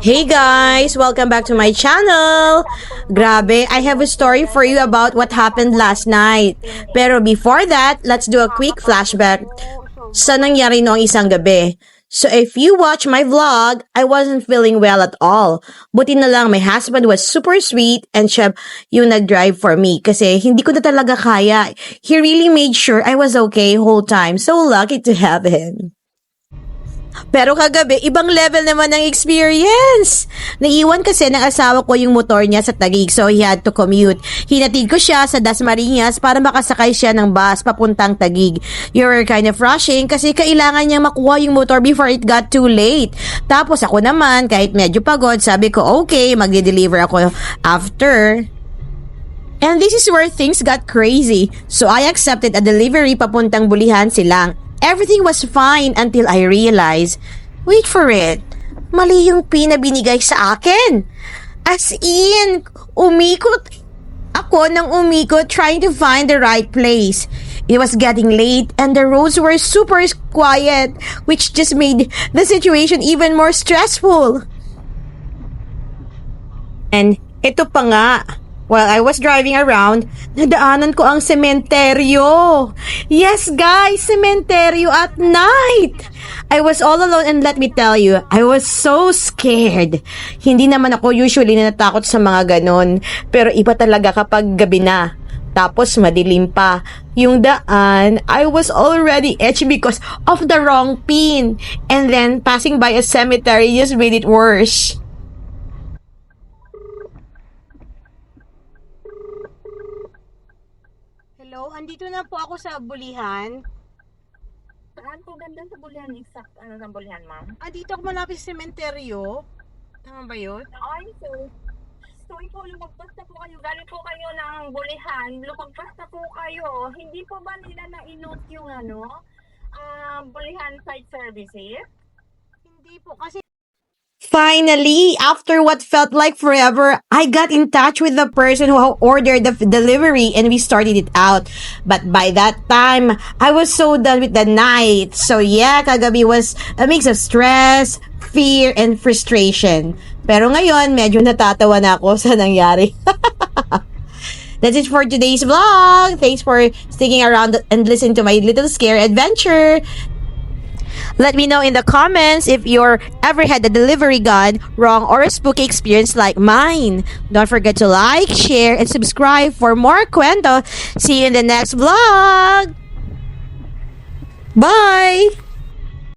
Hey guys! Welcome back to my channel! Grabe, I have a story for you about what happened last night. Pero before that, let's do a quick flashback sa nangyari noong isang gabi. So if you watch my vlog, I wasn't feeling well at all. Buti na lang my husband was super sweet and siya yung nag-drive for me kasi hindi ko na talaga kaya. He really made sure I was okay whole time. So lucky to have him. Pero kagabi, ibang level naman ng experience. Naiwan kasi ng asawa ko yung motor niya sa Taguig, so he had to commute. Hinatid ko siya sa Dasmariñas para makasakay siya ng bus papuntang Taguig. You were kind of rushing kasi kailangan niyang makuha yung motor before it got too late. Tapos ako naman, kahit medyo pagod, sabi ko okay, magde-deliver ako after. And this is where things got crazy. So I accepted a delivery papuntang Bulihan Silang. Everything was fine until I realized, wait for it, mali yung pin na binigay sa akin. As in, umikot ako ng umikot trying to find the right place. It was getting late and the roads were super quiet, which just made the situation even more stressful. And ito pa nga, while I was driving around, nadaanan ko ang sementeryo. Yes, guys, sementeryo at night. I was all alone and let me tell you, I was so scared. Hindi naman ako usually natakot sa mga ganon, pero iba talaga kapag gabi na. Tapos madilim pa. Yung daan, I was already itchy because of the wrong pin. And then passing by a cemetery just made it worse. Hello, andito na po ako sa Bulihan. Saan po ganda sa Bulihan? Exact ano ng Bulihan, ma'am? Andito ako malapit sa sementeryo. Tama ba yun? Ay, so ikaw, lumagpas na po kayo. Galing po kayo ng Bulihan. Lumagpas na po kayo. Hindi po ba nila na-inote yung Bulihan site services? Hindi po kasi finally, after what felt like forever, I got in touch with the person who ordered the delivery and we started it out. But by that time, I was so done with the night. So yeah, kagabi was a mix of stress, fear, and frustration. Pero ngayon, medyo natatawa na ako sa nangyari. That's it for today's vlog. Thanks for sticking around and listening to my little scare adventure. Let me know in the comments if you're ever had a delivery gone wrong or a spooky experience like mine. Don't forget to like, share, and subscribe for more kwento. See you in the next vlog. Bye!